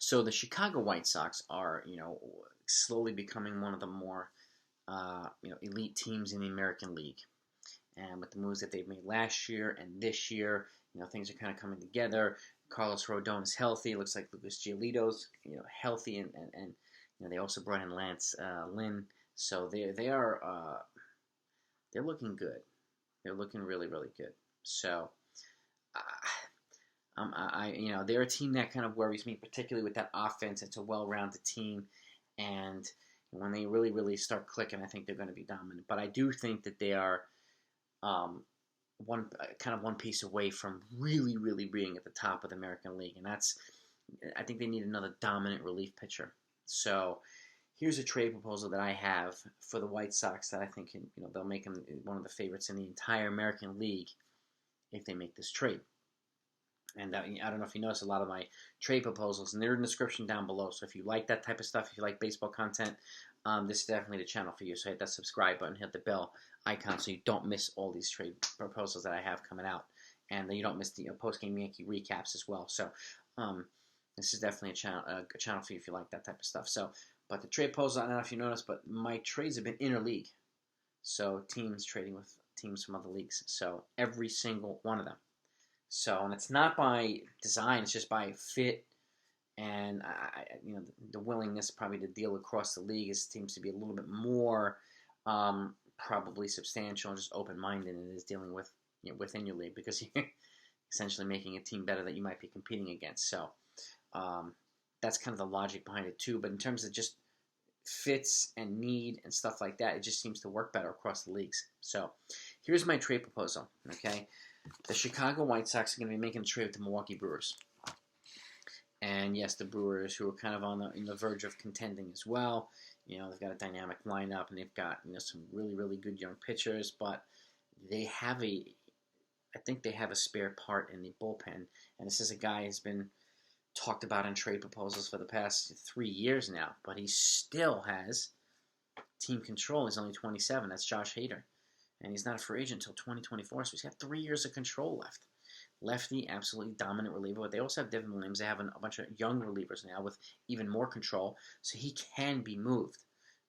So the Chicago White Sox are, slowly becoming one of the more, elite teams in the American League. And with the moves that they've made last year and this year, things are kind of coming together. Carlos Rodon is healthy. It looks like Lucas Giolito's, healthy, and they also brought in Lance Lynn. So they're looking good. They're looking really, really good. So, they're a team that kind of worries me, particularly with that offense. It's a well-rounded team, and when they really, really start clicking, I think they're going to be dominant. But I do think that they are one piece away from really, really being at the top of the American League, and I think they need another dominant relief pitcher. So here's a trade proposal that I have for the White Sox that I think they'll make them one of the favorites in the entire American League if they make this trade. And I don't know if you notice a lot of my trade proposals, and they're in the description down below. So if you like that type of stuff, if you like baseball content, this is definitely the channel for you. So hit that subscribe button, hit the bell icon so you don't miss all these trade proposals that I have coming out. And then you don't miss the post-game Yankee recaps as well. So this is definitely a channel for you if you like that type of stuff. So, but the trade proposal, I don't know if you noticed, but my trades have been interleague. So teams trading with teams from other leagues. So every single one of them. So, and it's not by design; it's just by fit, and the willingness probably to deal across the league seems to be a little bit more probably substantial and just open-minded than it is dealing with within your league, because you're essentially making a team better that you might be competing against. So that's kind of the logic behind it too. But in terms of just fits and need and stuff like that, it just seems to work better across the leagues. So here's my trade proposal. Okay. The Chicago White Sox are going to be making a trade with the Milwaukee Brewers. And yes, the Brewers, who are kind of on the verge of contending as well. They've got a dynamic lineup, and they've got some really, really good young pitchers, but I think they have a spare part in the bullpen. And this is a guy who's been talked about in trade proposals for the past 3 years now, but he still has team control. He's only 27. That's Josh Hader. And he's not a free agent until 2024, so he's got 3 years of control left. Lefty, absolutely dominant reliever. But they also have Devin Williams. They have a bunch of young relievers now with even more control, so he can be moved.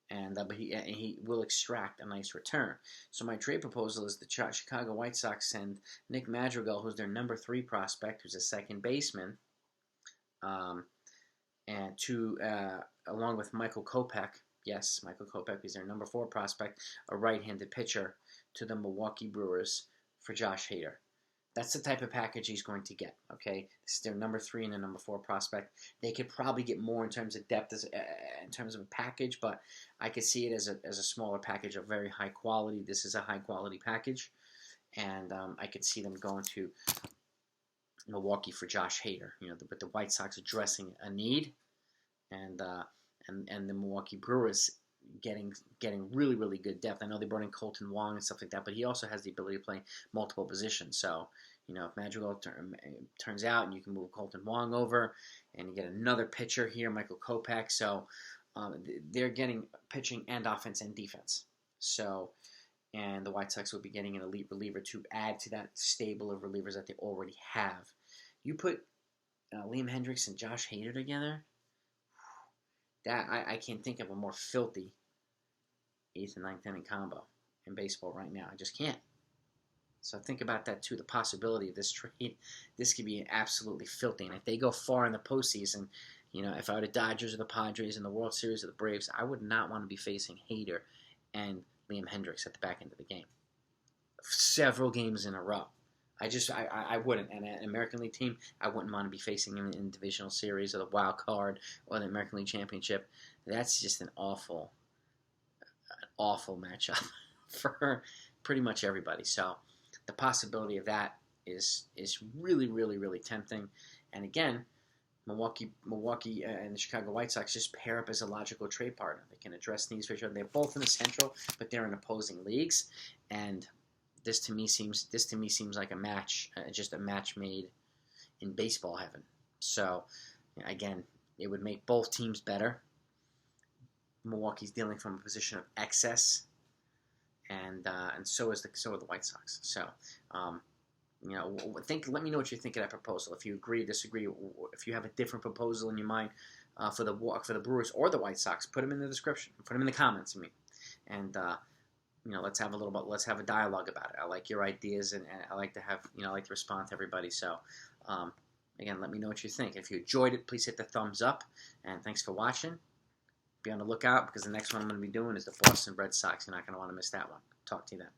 And but he will extract a nice return. So my trade proposal is the Chicago White Sox send Nick Madrigal, who's their number 3 prospect, who's a second baseman, and along with Michael Kopech. Yes, Michael Kopech is their number 4 prospect, a right-handed pitcher, to the Milwaukee Brewers for Josh Hader. That's the type of package he's going to get, okay? This is their number 3 and their number 4 prospect. They could probably get more in terms of depth in terms of a package, but I could see it as a smaller package of very high quality. This is a high-quality package, and I could see them going to Milwaukee for Josh Hader. But the White Sox addressing a need, and the Milwaukee Brewers getting really, really good depth. I know they brought in Colton Wong and stuff like that, but he also has the ability to play multiple positions. So, if Madrigal turns out and you can move Colton Wong over and you get another pitcher here, Michael Kopech. So they're getting pitching and offense and defense. So, and the White Sox will be getting an elite reliever to add to that stable of relievers that they already have. You put Liam Hendricks and Josh Hader together, that I can't think of a more filthy 8th and 9th inning combo in baseball right now. I just can't. So think about that too. The possibility of this trade, this could be absolutely filthy. And if they go far in the postseason, if I were the Dodgers or the Padres in the World Series or the Braves, I would not want to be facing Hader and Liam Hendricks at the back end of the game. Several games in a row. I wouldn't. And an American League team, I wouldn't want to be facing him in the divisional series or the wild card or the American League Championship. That's just an awful matchup for pretty much everybody. So the possibility of that is really, really, really tempting. And again, Milwaukee and the Chicago White Sox just pair up as a logical trade partner. They can address needs for each other. They're both in the Central, but they're in opposing leagues. And this to me seems like a match, just a match made in baseball heaven. So again, it would make both teams better. Milwaukee's dealing from a position of excess, and so are the White Sox. So Let me know what you think of that proposal. If you agree, disagree, if you have a different proposal in your mind for the Brewers or the White Sox, put them in the description. Put them in the comments. And let's have a dialogue about it. I like your ideas, and I like to I like to respond to everybody. So, again, let me know what you think. If you enjoyed it, please hit the thumbs up, and thanks for watching. Be on the lookout because the next one I'm going to be doing is the Boston Red Sox. You're not going to want to miss that one. Talk to you then.